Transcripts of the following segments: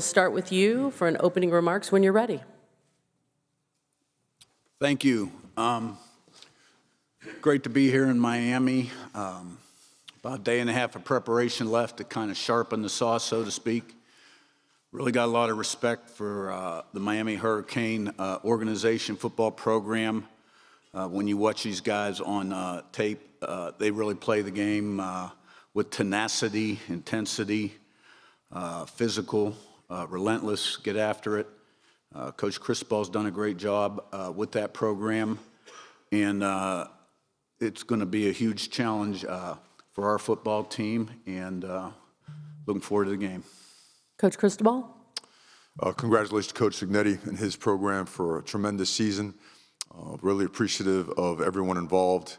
We'll start with you for an opening remarks when you're ready. Thank you. Great to be here in Miami. About a day and a half of preparation left to kind of sharpen the sauce, so to speak. Really got a lot of respect for the Miami Hurricane organization, football program. When you watch these guys on tape, they really play the game with tenacity, intensity, physical, relentless, get after it. Coach Cristobal's done a great job with that program, and it's going to be a huge challenge for our football team, and looking forward to the game. Coach Cristobal. Congratulations to Coach Cignetti and his program for a tremendous season. Really appreciative of everyone involved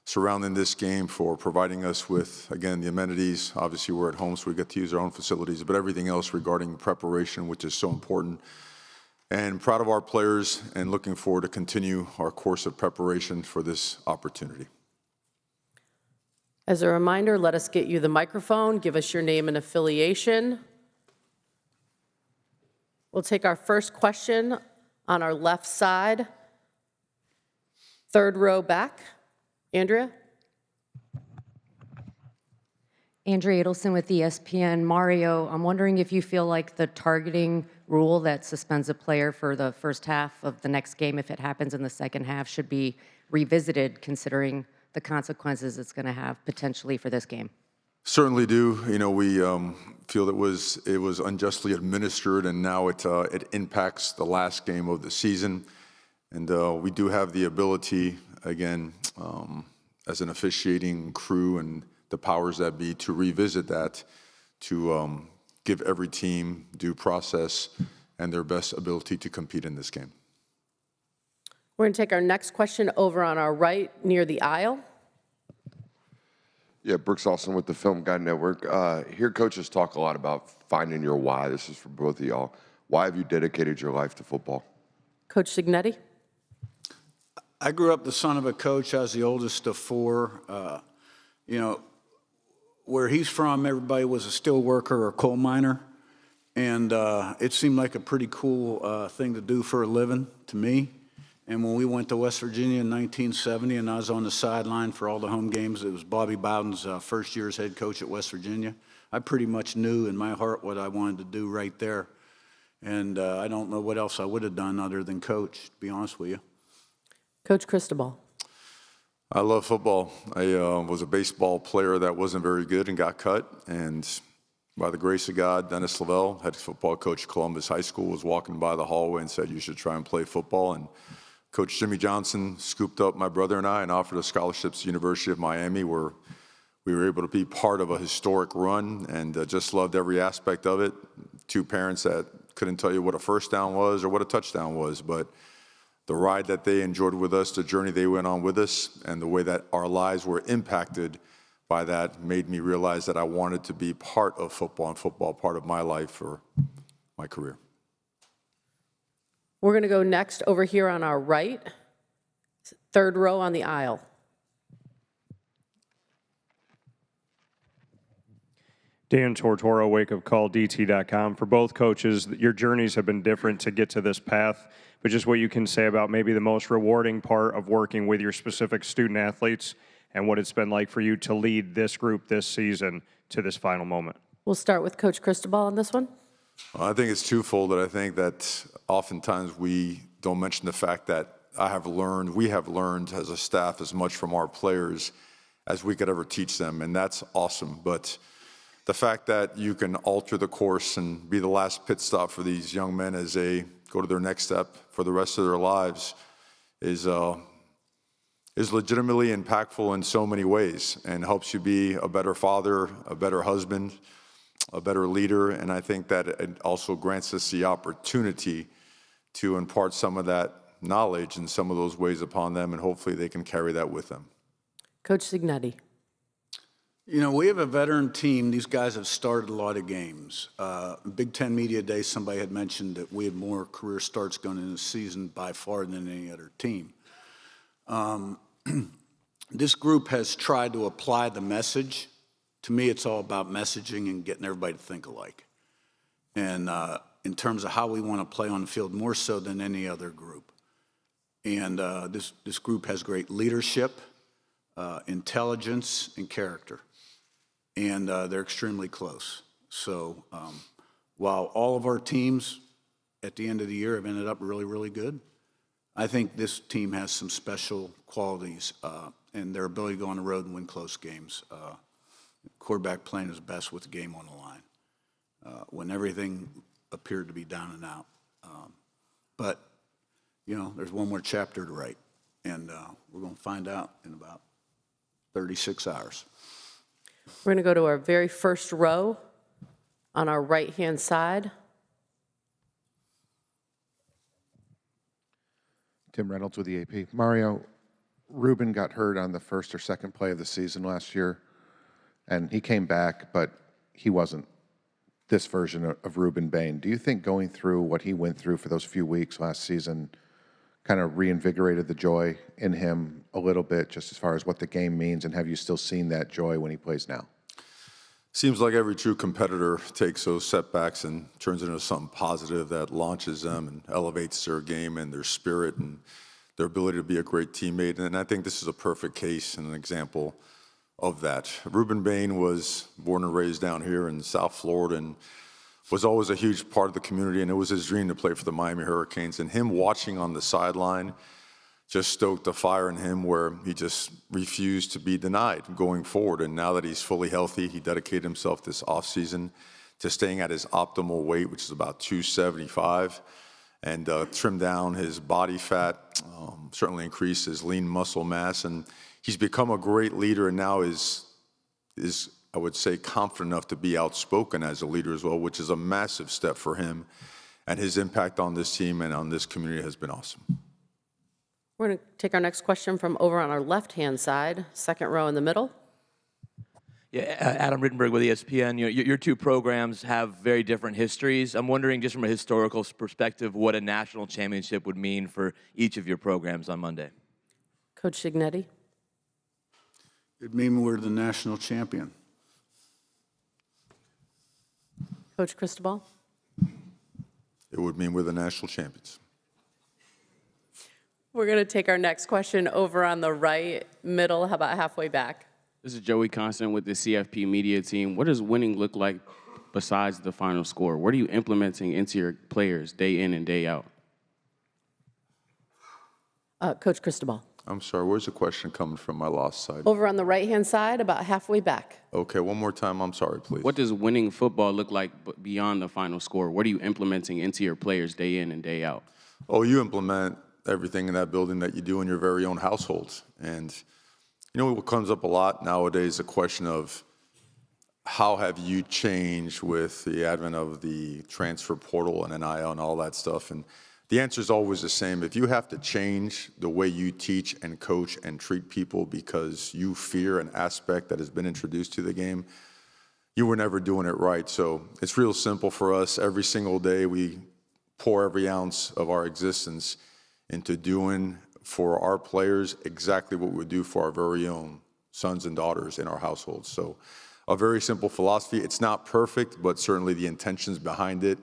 surrounding this game for providing us with, again, the amenities. Obviously, we're at home, so we get to use our own facilities, but everything else regarding preparation, which is so important. And proud of our players and looking forward to continue our course of preparation for this opportunity. As a reminder, let us get you the microphone. Give us your name and affiliation. We'll take our first question on our left side. Third row back. Andrea? Andrea Adelson with ESPN. Mario, I'm wondering if you feel like the targeting rule that suspends a player for the first half of the next game, if it happens in the second half, should be revisited considering the consequences it's going to have potentially for this game. Certainly do. You know, we feel it was unjustly administered, and now it impacts the last game of the season. And we do have the ability, again, as an officiating crew and the powers that be, to revisit that, to give every team due process and their best ability to compete in this game. We're going to take our next question over on our right near the aisle. Yeah, Brooks Austin with the Film Guide Network. Hear coaches talk a lot about finding your why. This is for both of y'all. Why have you dedicated your life to football? Coach Cignetti. I grew up the son of a coach. I was the oldest of four. You know, where he's from, everybody was a steel worker or coal miner. And it seemed like a pretty cool thing to do for a living to me. And when we went to West Virginia in 1970 and I was on the sideline for all the home games, it was Bobby Bowden's first year as head coach at West Virginia. I pretty much knew in my heart what I wanted to do right there. And I don't know what else I would have done other than coach, to be honest with you. Coach Cristobal. I love football. I was a baseball player that wasn't very good and got cut. And by the grace of God, Dennis Lavelle, head football coach at Columbus High School, was walking by the hallway and said, "You should try and play football." And Coach Jimmy Johnson scooped up my brother and I and offered us scholarships to the University of Miami, where we were able to be part of a historic run, and just loved every aspect of it. Two parents that couldn't tell you what a first down was or what a touchdown was, but the ride that they enjoyed with us, the journey they went on with us, and the way that our lives were impacted by that made me realize that I wanted to be part of football and football part of my life for my career. We're going to go next over here on our right, third row on the aisle. Dan Tortora, wakeupcalldt.com. For both coaches, your journeys have been different to get to this path, but just what you can say about maybe the most rewarding part of working with your specific student athletes and what it's been like for you to lead this group this season to this final moment. We'll start with Coach Cristobal on this one. Well, I think it's twofold. That I think that oftentimes we don't mention the fact that we have learned as a staff as much from our players as we could ever teach them, and that's awesome. But the fact that you can alter the course and be the last pit stop for these young men as they go to their next step for the rest of their lives is legitimately impactful in so many ways and helps you be a better father, a better husband, a better leader. And I think that it also grants us the opportunity to impart some of that knowledge and some of those ways upon them, and hopefully they can carry that with them. Coach Cignetti. You know, we have a veteran team. These guys have started a lot of games. Big Ten Media Day, somebody had mentioned that we had more career starts going into the season by far than any other team. This group has tried to apply the message. To me, it's all about messaging and getting everybody to think alike. and in terms of how we want to play on the field, more so than any other group. And this group has great leadership, intelligence, and character. And they're extremely close. So while all of our teams at the end of the year have ended up really, really good, I think this team has some special qualities and their ability to go on the road and win close games. Quarterback playing his best with the game on the line when everything appeared to be down and out. But, you know, there's one more chapter to write, and we're going to find out in about 36 hours. We're going to go to our very first row on our right-hand side. Tim Reynolds with the AP. Mario, Ruben got hurt on the first or second play of the season last year, and he came back, but he wasn't this version of Ruben Bain. Do you think going through what he went through for those few weeks last season kind of reinvigorated the joy in him a little bit, just as far as what the game means, and have you still seen that joy when he plays now? Seems like every true competitor takes those setbacks and turns it into something positive that launches them and elevates their game and their spirit and their ability to be a great teammate. And I think this is a perfect case and an example of that. Ruben Bain was born and raised down here in South Florida and was always a huge part of the community, and it was his dream to play for the Miami Hurricanes. And him watching on the sideline just stoked the fire in him where he just refused to be denied going forward. And now that he's fully healthy, he dedicated himself this offseason to staying at his optimal weight, which is about 275, and trim down his body fat, certainly increase his lean muscle mass. And he's become a great leader and now is I would say, confident enough to be outspoken as a leader as well, which is a massive step for him. And his impact on this team and on this community has been awesome. We're going to take our next question from over on our left-hand side, second row in the middle. Yeah, Adam Rittenberg with ESPN. You know, your two programs have very different histories. I'm wondering, just from a historical perspective, what a national championship would mean for each of your programs on Monday. Coach Cignetti. It'd mean we're the national champion. Coach Cristobal. It would mean we're the national champions. We're going to take our next question over on the right middle. How about halfway back? This is Joey Constant with the CFP media team. What does winning look like besides the final score? What are you implementing into your players day in and day out? Coach Cristobal. I'm sorry, where's the question coming from? I lost sight. Over on the right-hand side, about halfway back. Okay, one more time. I'm sorry, please. What does winning football look like beyond the final score? What are you implementing into your players day in and day out? Oh, you implement everything in that building that you do in your very own households. And you know what comes up a lot nowadays, the question of how have you changed with the advent of the transfer portal and NIL and all that stuff? And the answer is always the same. If you have to change the way you teach and coach and treat people because you fear an aspect that has been introduced to the game, you were never doing it right. So it's real simple for us. Every single day we pour every ounce of our existence into doing for our players exactly what we would do for our very own sons and daughters in our households. So a very simple philosophy. It's not perfect, but certainly the intentions behind it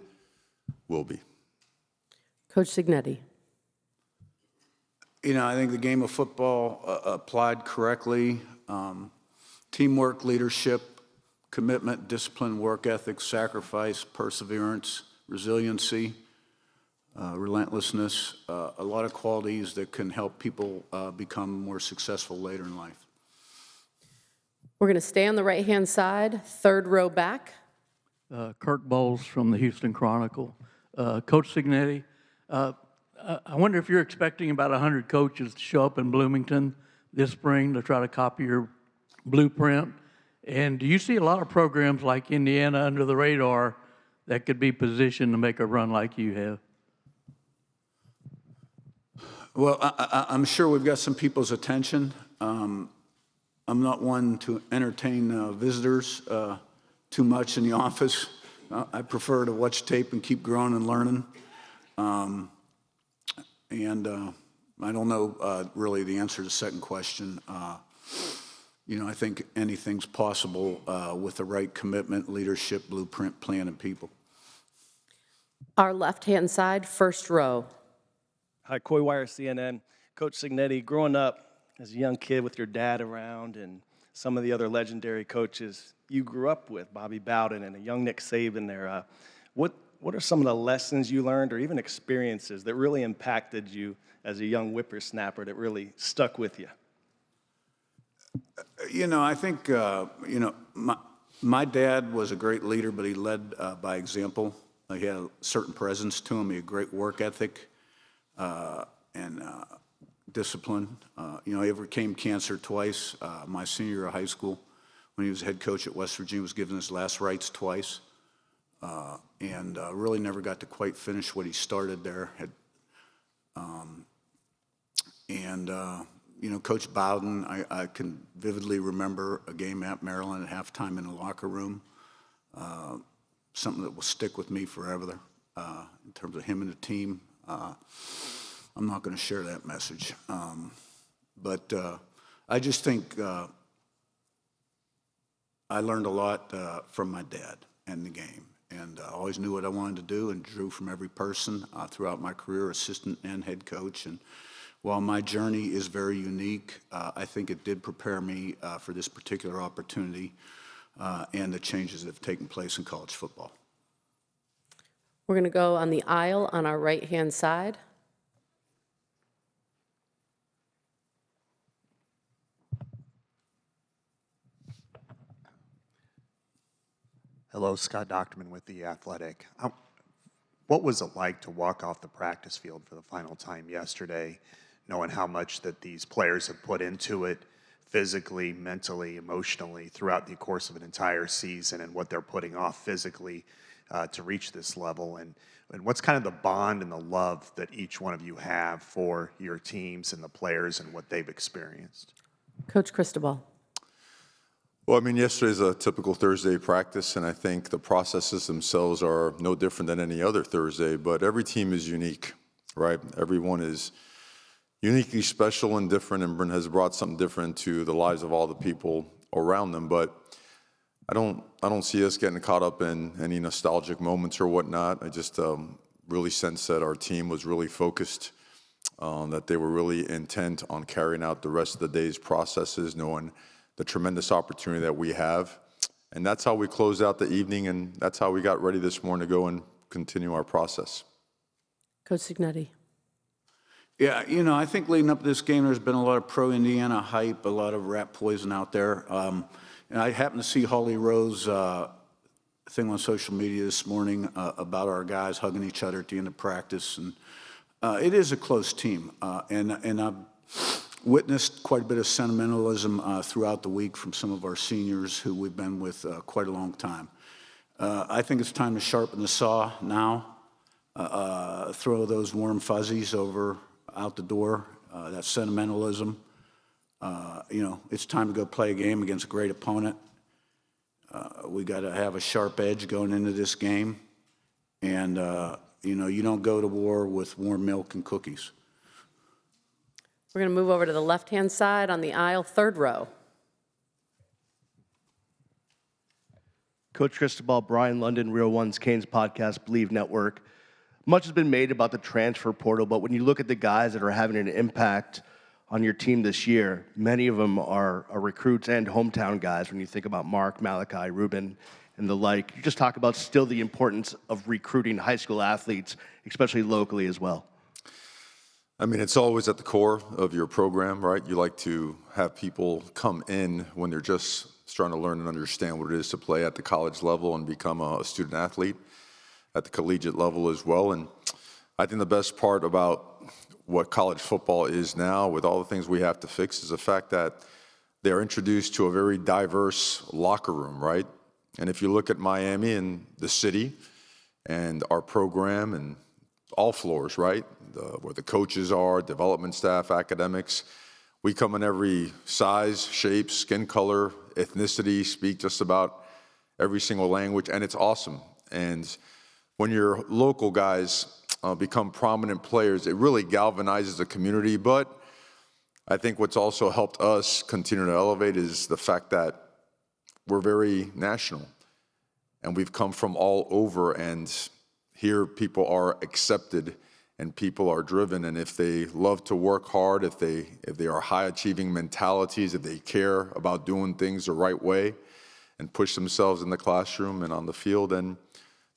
will be. Coach Cignetti. You know, I think the game of football applied correctly, teamwork, leadership, commitment, discipline, work ethic, sacrifice, perseverance, resiliency, relentlessness, a lot of qualities that can help people become more successful later in life. We're going to stay on the right-hand side, third row back. Curt Bowles from the Houston Chronicle. Coach Cignetti, I wonder if you're expecting about 100 coaches to show up in Bloomington this spring to try to copy your blueprint. And do you see a lot of programs like Indiana under the radar that could be positioned to make a run like you have? Well, I'm sure we've got some people's attention. I'm not one to entertain visitors too much in the office. I prefer to watch tape and keep growing and learning. I don't know really the answer to the second question. You know, I think anything's possible with the right commitment, leadership, blueprint, plan, and people. Our left-hand side, first row. Hi, Coy Wire, CNN. Coach Cignetti, growing up as a young kid with your dad around and some of the other legendary coaches you grew up with, Bobby Bowden and a young Nick Saban there, what are some of the lessons you learned or even experiences that really impacted you as a young whippersnapper that really stuck with you? I think, my dad was a great leader, but he led by example. He had a certain presence to him. He had great work ethic and discipline. He overcame cancer twice. My senior year of high school, when he was head coach at West Virginia, was given his last rites twice, and really never got to quite finish what he started there. Coach Bowden, I can vividly remember a game at Maryland at halftime in the locker room, something that will stick with me forever in terms of him and the team. I'm not going to share that message. But I just think I learned a lot from my dad and the game. And I always knew what I wanted to do and drew from every person throughout my career, assistant and head coach. And while my journey is very unique, I think it did prepare me for this particular opportunity and the changes that have taken place in college football. We're going to go on the aisle on our right-hand side. Hello, Scott Docterman with The Athletic. What was it like to walk off the practice field for the final time yesterday, knowing how much that these players have put into it physically, mentally, emotionally throughout the course of an entire season, and what they're putting off physically to reach this level? And what's kind of the bond and the love that each one of you have for your teams and the players and what they've experienced? Coach Cristobal. Well, yesterday's a typical Thursday practice, and I think the processes themselves are no different than any other Thursday, but every team is unique, right? Everyone is uniquely special and different, and has brought something different to the lives of all the people around them. But I don't see us getting caught up in any nostalgic moments or whatnot. I just really sense that our team was really focused, that they were really intent on carrying out the rest of the day's processes, knowing the tremendous opportunity that we have. And that's how we closed out the evening, and that's how we got ready this morning to go and continue our process. Coach Cignetti. Yeah, I think leading up to this game, there's been a lot of pro-Indiana hype, a lot of rat poison out there. And I happened to see Holly Rowe's thing on social media this morning about our guys hugging each other at the end of practice. And it is a close team. And I've witnessed quite a bit of sentimentalism throughout the week from some of our seniors who we've been with quite a long time. I think it's time to sharpen the saw now, throw those warm fuzzies out the door, that sentimentalism. It's time to go play a game against a great opponent. We got to have a sharp edge going into this game. And, you don't go to war with warm milk and cookies. We're going to move over to the left-hand side on the aisle, third row. Coach Cristobal, Brian London, Real One's Canes podcast, Believe Network. Much has been made about the transfer portal, but when you look at the guys that are having an impact on your team this year, many of them are recruits and hometown guys. When you think about Mark, Malachi, Ruben, and the like, you just talk about still the importance of recruiting high school athletes, especially locally as well. It's always at the core of your program, right? You like to have people come in when they're just starting to learn and understand what it is to play at the college level and become a student athlete at the collegiate level as well. And I think the best part about what college football is now, with all the things we have to fix, is the fact that they're introduced to a very diverse locker room, right? And if you look at Miami and the city and our program and all floors, right? Where the coaches are, development staff, academics. We come in every size, shape, skin color, ethnicity, speak just about every single language, and it's awesome. And when your local guys become prominent players, it really galvanizes the community. But I think what's also helped us continue to elevate is the fact that we're very national, and we've come from all over, and here people are accepted and people are driven, and if they love to work hard, if they are high-achieving mentalities, if they care about doing things the right way and push themselves in the classroom and on the field, then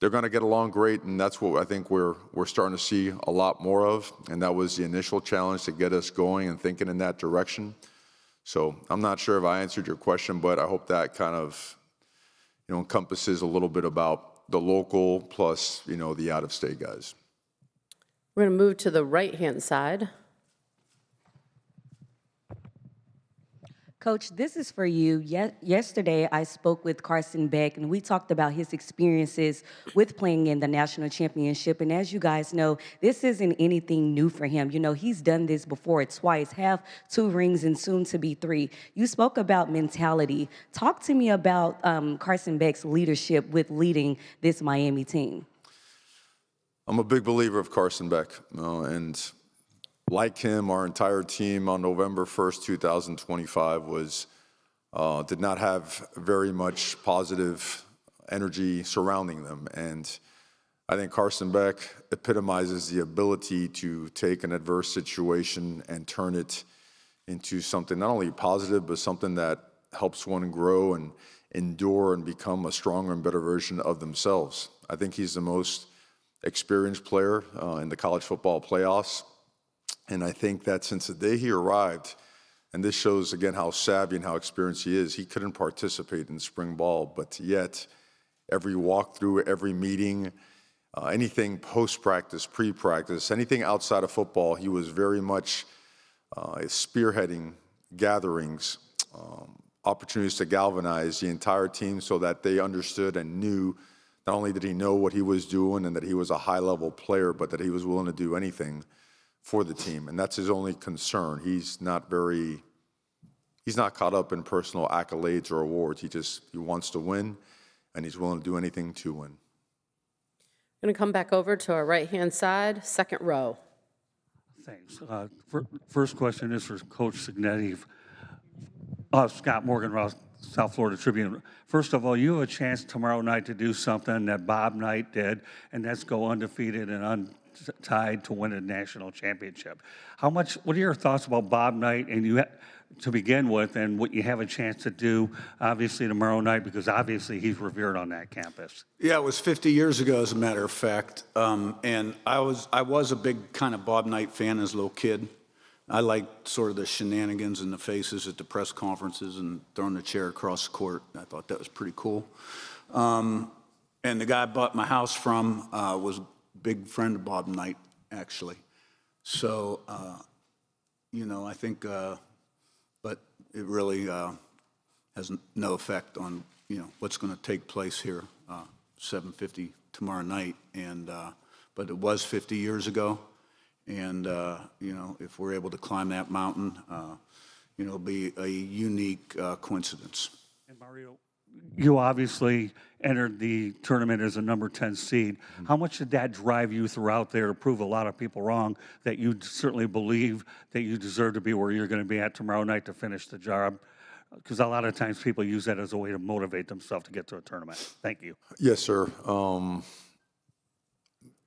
they're going to get along great, and that's what I think we're starting to see a lot more of, and that was the initial challenge to get us going and thinking in that direction. So I'm not sure if I answered your question, but I hope that kind of, encompasses a little bit about the local plus, the out-of-state guys. We're going to move to the right-hand side. Coach, this is for you. Yesterday, I spoke with Carson Beck, and we talked about his experiences with playing in the national championship. And as you guys know, this isn't anything new for him. He's done this before twice, have 2 rings and soon to be 3. You spoke about mentality. Talk to me about Carson Beck's leadership with leading this Miami team. I'm a big believer of Carson Beck, and like him, our entire team on November 1st, 2025 did not have very much positive energy surrounding them. And I think Carson Beck epitomizes the ability to take an adverse situation and turn it into something not only positive, but something that helps one grow and endure and become a stronger and better version of themselves. I think he's the most experienced player in the college football playoffs. And I think that since the day he arrived, and this shows again how savvy and how experienced he is, he couldn't participate in spring ball, but yet every walkthrough, every meeting, anything post-practice, pre-practice, anything outside of football, he was very much spearheading gatherings, opportunities to galvanize the entire team so that they understood and knew not only did he know what he was doing and that he was a high-level player, but that he was willing to do anything for the team. And that's his only concern. He's not caught up in personal accolades or awards. He wants to win, and he's willing to do anything to win. Going to come back over to our right-hand side, second row. Thanks. First question is for Coach Cignetti. Scott Morgan, Ross, South Florida Tribune. First of all, you have a chance tomorrow night to do something that Bob Knight did, and that's go undefeated and untied to win a national championship. What are your thoughts about Bob Knight and to begin with, and what you have a chance to do, obviously, tomorrow night, because obviously he's revered on that campus? Yeah, it was 50 years ago, as a matter of fact, and I was a big kind of Bob Knight fan as a little kid. I liked sort of the shenanigans and the faces at the press conferences and throwing the chair across the court. I thought that was pretty cool. And the guy I bought my house from was a big friend of Bob Knight, actually. So, I think, but it really has no effect on, what's going to take place here, 7:50 tomorrow night. And but it was 50 years ago. And, if we're able to climb that mountain, it'll be a unique coincidence. And Mario, you obviously entered the tournament as a number 10 seed. How much did that drive you throughout there to prove a lot of people wrong, that you certainly believe that you deserve to be where you're going to be at tomorrow night to finish the job? Because a lot of times people use that as a way to motivate themselves to get to a tournament. Thank you. Yes, sir.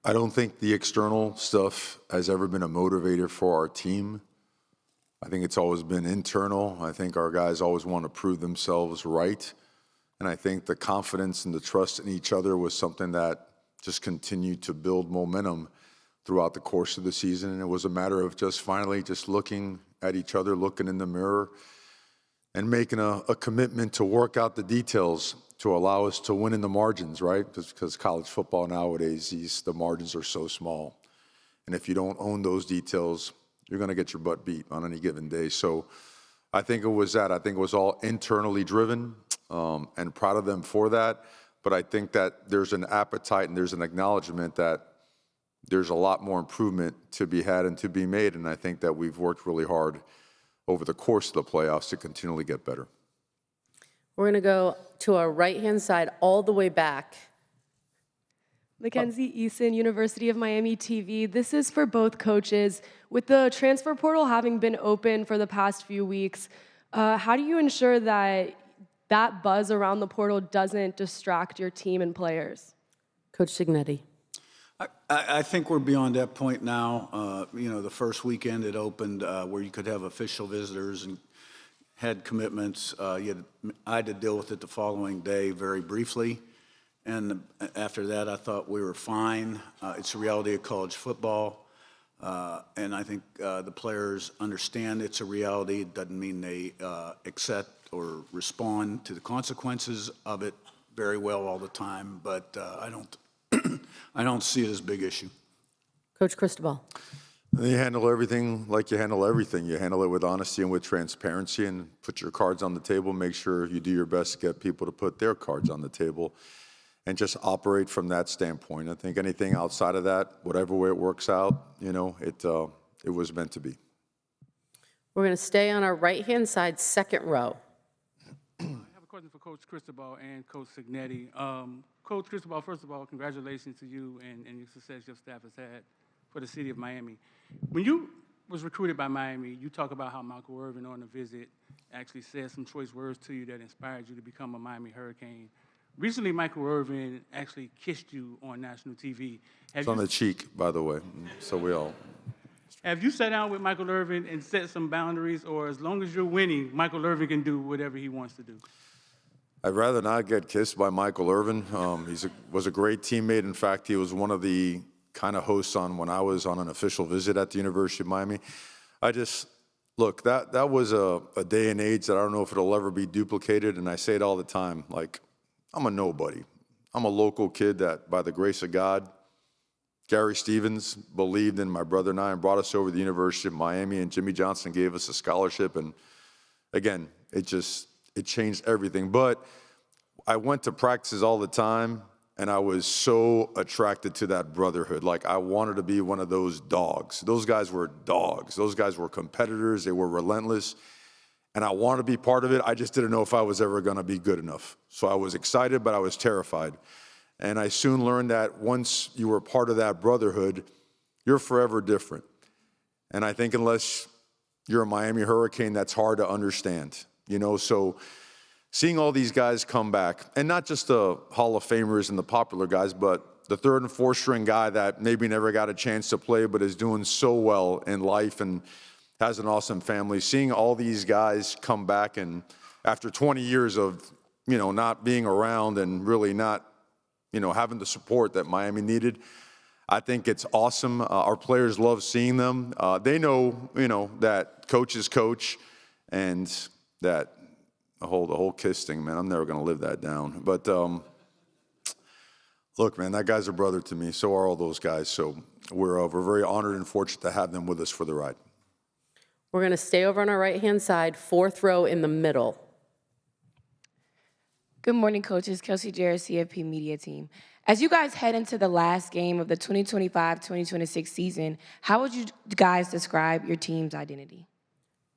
I don't think the external stuff has ever been a motivator for our team. I think it's always been internal. I think our guys always want to prove themselves right. And I think the confidence and the trust in each other was something that just continued to build momentum throughout the course of the season. And it was a matter of just finally just looking at each other, looking in the mirror, and making a commitment to work out the details to allow us to win in the margins, right? Because college football nowadays, the margins are so small. And if you don't own those details, you're going to get your butt beat on any given day. So I think it was that. I think it was all internally driven, and proud of them for that. But I think that there's an appetite and there's an acknowledgement that there's a lot more improvement to be had and to be made. And I think that we've worked really hard over the course of the playoffs to continually get better. We're going to go to our right-hand side all the way back. Mackenzie Eason, University of Miami TV. This is for both coaches. With the transfer portal having been open for the past few weeks, how do you ensure that buzz around the portal doesn't distract your team and players? Coach Cignetti. I think we're beyond that point now. The first weekend it opened where you could have official visitors and had commitments. I had to deal with it the following day very briefly. And after that, I thought we were fine. It's the reality of college football. And I think the players understand it's a reality. It doesn't mean they accept or respond to the consequences of it very well all the time. But I don't see it as a big issue. Coach Cristobal. You handle everything like you handle everything. You handle it with honesty and with transparency and put your cards on the table, make sure you do your best to get people to put their cards on the table and just operate from that standpoint. I think anything outside of that, whatever way it works out, it was meant to be. We're going to stay on our right-hand side, second row. I have a question for Coach Cristobal and Coach Cignetti. Coach Cristobal, first of all, congratulations to you and your success your staff has had for the city of Miami. When you was recruited by Miami, you talk about how Michael Irvin on the visit actually said some choice words to you that inspired you to become a Miami Hurricane. Recently, Michael Irvin actually kissed you on national TV. It's on the cheek, by the way, so we all. Have you sat down with Michael Irvin and set some boundaries, or as long as you're winning, Michael Irvin can do whatever he wants to do? I'd rather not get kissed by Michael Irvin. He was a great teammate. In fact, he was one of the kind of hosts on when I was on an official visit at the University of Miami. Look, that was a day and age that I don't know if it'll ever be duplicated, and I say it all the time. Like, I'm a nobody. I'm a local kid that, by the grace of God, Gary Stevens believed in my brother and I and brought us over to the University of Miami, and Jimmy Johnson gave us a scholarship. And again, it changed everything. But I went to practices all the time, and I was so attracted to that brotherhood. Like, I wanted to be one of those dogs. Those guys were dogs. Those guys were competitors. They were relentless. And I wanted to be part of it. I just didn't know if I was ever going to be good enough. So I was excited, but I was terrified. And I soon learned that once you were part of that brotherhood, you're forever different. And I think unless you're a Miami Hurricane, that's hard to understand. So seeing all these guys come back, and not just the Hall of Famers and the popular guys, but the third and fourth string guy that maybe never got a chance to play but is doing so well in life and has an awesome family. Seeing all these guys come back, and after 20 years of, not being around and really not, having the support that Miami needed, I think it's awesome. Our players love seeing them. They know, that coach is coach, and that the whole kiss thing, man, I'm never going to live that down. But look, man, that guy's a brother to me. So are all those guys. So we're very honored and fortunate to have them with us for the ride. We're going to stay over on our right-hand side, fourth row in the middle. Good morning, coaches. Kelsey Jarrett, CFP Media Team. As you guys head into the last game of the 2025-2026 season, how would you guys describe your team's identity?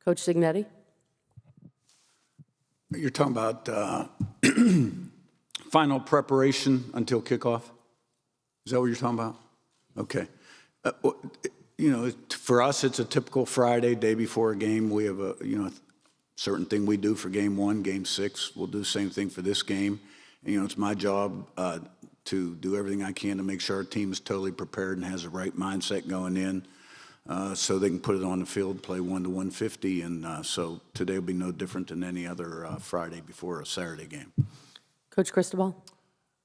Coach Cignetti. You're talking about final preparation until kickoff? Is that what you're talking about? Okay. For us, it's a typical Friday, day before a game. We have a certain thing we do for game 1, game 6. We'll do the same thing for this game. And, it's my job to do everything I can to make sure our team is totally prepared and has the right mindset going in so they can put it on the field, play 1 to 150. And so today will be no different than any other Friday before a Saturday game. Coach Cristobal.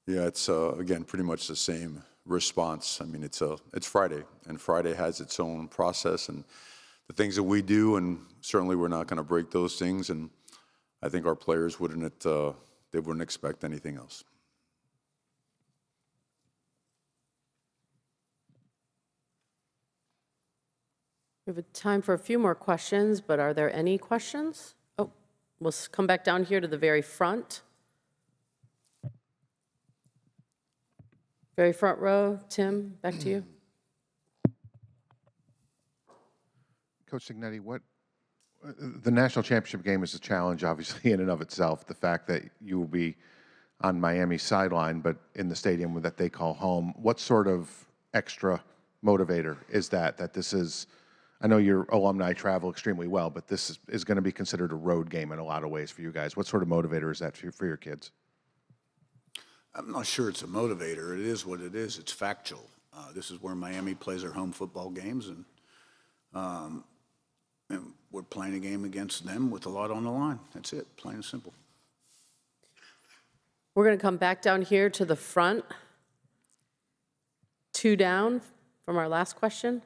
Yeah, it's, again, pretty much the same response. I mean, it's Friday, and Friday has its own process and the things that we do, and certainly we're not going to break those things. And I think our players wouldn't expect anything else. We have time for a few more questions, but are there any questions? Oh, we'll come back down here to the very front. Very front row. Tim, back to you. Coach Cignetti, the national championship game is a challenge, obviously, in and of itself. The fact that you will be on Miami's sideline, but in the stadium that they call home. What sort of extra motivator is that this is, I know your alumni travel extremely well, but this is going to be considered a road game in a lot of ways for you guys. What sort of motivator is that for your kids? I'm not sure it's a motivator. It is what it is. It's factual. This is where Miami plays their home football games, and we're playing a game against them with a lot on the line. That's it, plain and simple. We're going to come back down here to the front. 2 down from our last question.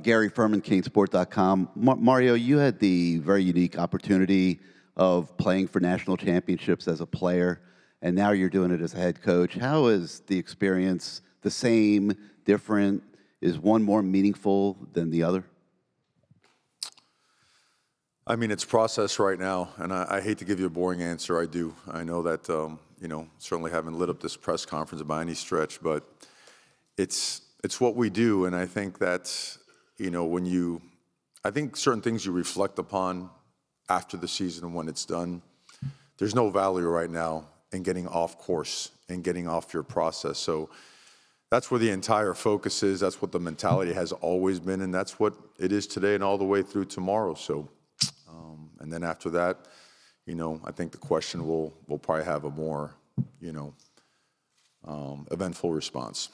Gary Furman, Kingsport.com. Mario, you had the very unique opportunity of playing for national championships as a player, and now you're doing it as a head coach. How is the experience the same, different? Is one more meaningful than the other? I mean, it's process right now, and I hate to give you a boring answer. I do. I know that, certainly haven't lit up this press conference by any stretch, but it's what we do, and I think that, I think certain things you reflect upon after the season and when it's done, there's no value right now in getting off course and getting off your process. So that's where the entire focus is. That's what the mentality has always been, and that's what it is today and all the way through tomorrow. So, and then after that, I think the question will probably have a more, eventful response.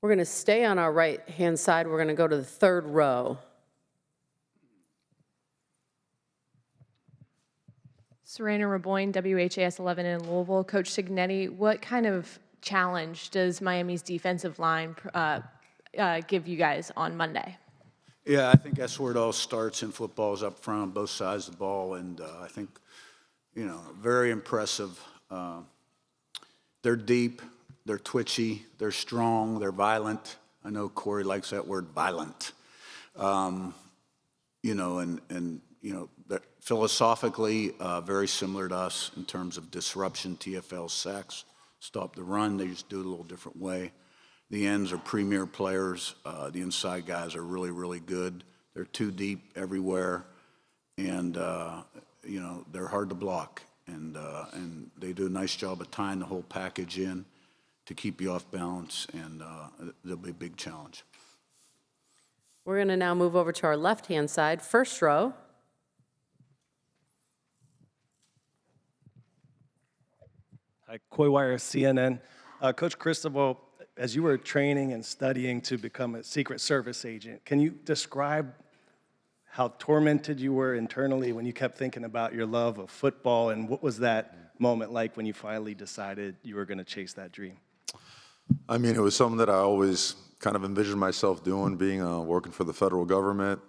We're going to stay on our right-hand side. We're going to go to the 3rd row. Serena Raboyne, WHAS 11 in Louisville. Coach Cignetti, what kind of challenge does Miami's defensive line give you guys on Monday? Yeah, I think that's where it all starts in football, is up front on both sides of the ball, and I think, very impressive. They're deep, they're twitchy, they're strong, they're violent. I know Corey likes that word, violent. They're philosophically very similar to us in terms of disruption, TFL, sacks, stop the run. They just do it a little different way. The ends are premier players. The inside guys are really, really good. They're too deep everywhere, and they're hard to block. And they do a nice job of tying the whole package in to keep you off balance, and they'll be a big challenge. We're going to now move over to our left-hand side, 1st row. Hi, Coy Wire, CNN. Coach Cristobal, as you were training and studying to become a Secret Service agent, can you describe how tormented you were internally when you kept thinking about your love of football, and what was that moment like when you finally decided you were going to chase that dream? I mean, it was something that I always kind of envisioned myself doing, working for the federal government.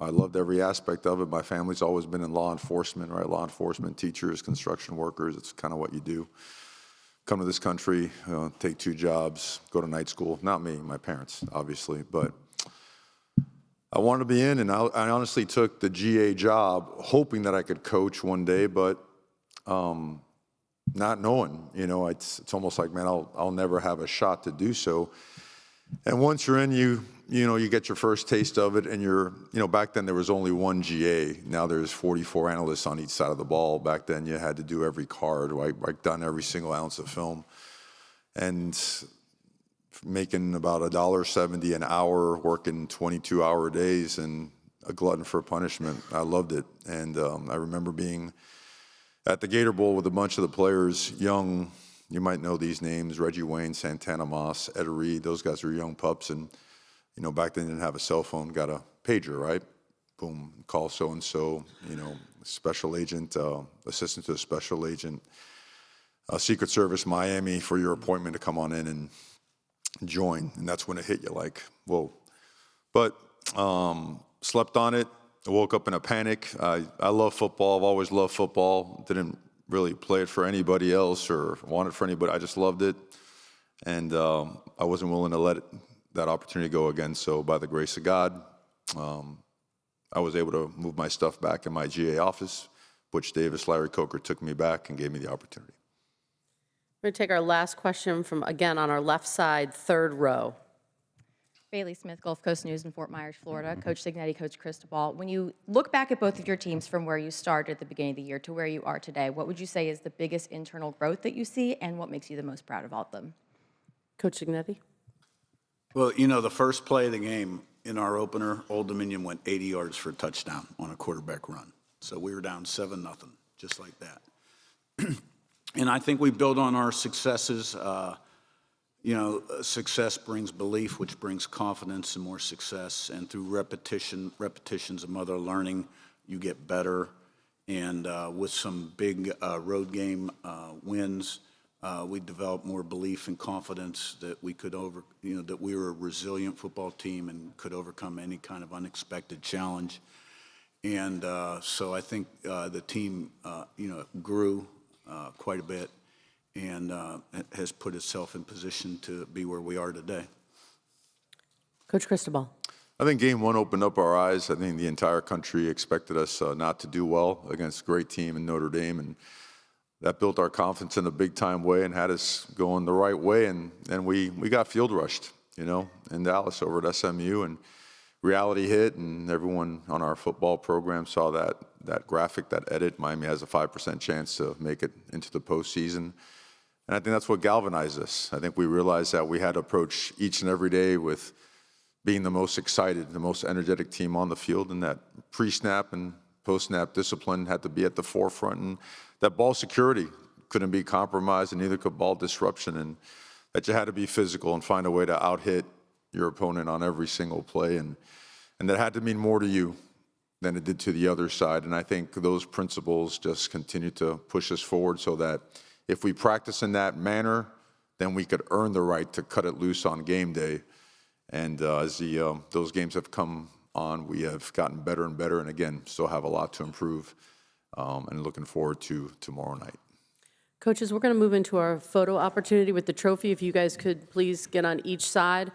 I loved every aspect of it. My family's always been in law enforcement, right? Law enforcement, teachers, construction workers. It's kind of what you do. Come to this country, take 2 jobs, go to night school. Not me, my parents, obviously, but I wanted to be in, and I honestly took the GA job hoping that I could coach one day, but not knowing, it's almost like, man, I'll never have a shot to do so. And once you're in, you get your first taste of it, and back then there was only 1 GA. Now there's 44 analysts on each side of the ball. Back then you had to do every card, right? Write down every single ounce of film. And making about $1.70 an hour, working 22-hour days, and a glutton for punishment. I loved it. And I remember being at the Gator Bowl with a bunch of the players, young. You might know these names: Reggie Wayne, Santana Moss, Ed Reed. Those guys were young pups, and back then they didn't have a cell phone. Got a pager, right? Boom, call so and so. Special agent, assistant to a special agent, Secret Service, Miami, for your appointment to come on in and join. And that's when it hit you, like, whoa. But slept on it. I woke up in a panic. I love football. I've always loved football. Didn't really play it for anybody else or want it for anybody. I just loved it, and I wasn't willing to let that opportunity go again. So by the grace of God, I was able to move my stuff back in my GA office. Butch Davis, Larry Coker took me back and gave me the opportunity. We're going to take our last question from, again, on our left side, 3rd row. Bailey Smith, Gulf Coast News in Fort Myers, Florida. Coach Cignetti, Coach Cristobal. When you look back at both of your teams from where you started at the beginning of the year to where you are today, what would you say is the biggest internal growth that you see, and what makes you the most proud of all of them? Coach Cignetti? Well, the first play of the game in our opener, Old Dominion went 80 yards for a touchdown on a quarterback run. So we were down 7-0, just like that. And I think we build on our successes. Success brings belief, which brings confidence and more success. And through repetitions of mother learning, you get better. And with some big road game wins, we developed more belief and confidence that we could that we were a resilient football team and could overcome any kind of unexpected challenge. And so I think the team, grew quite a bit and has put itself in position to be where we are today. Coach Cristobal. I think game one opened up our eyes. I think the entire country expected us not to do well against a great team in Notre Dame, and that built our confidence in a big-time way and had us going the right way. And we got field rushed, in Dallas over at SMU, and reality hit, and everyone on our football program saw that graphic, that edit. Miami has a 5% chance to make it into the postseason. And I think that's what galvanized us. I think we realized that we had to approach each and every day with being the most excited, the most energetic team on the field, and that pre-snap and post-snap discipline had to be at the forefront, and that ball security couldn't be compromised, and neither could ball disruption, and that you had to be physical and find a way to out-hit your opponent on every single play, and that had to mean more to you than it did to the other side. And I think those principles just continue to push us forward so that if we practice in that manner, then we could earn the right to cut it loose on game day. And as those games have come on, we have gotten better and better, and again, still have a lot to improve, and looking forward to tomorrow night. Coaches, we're going to move into our photo opportunity with the trophy. If you guys could please get on each side.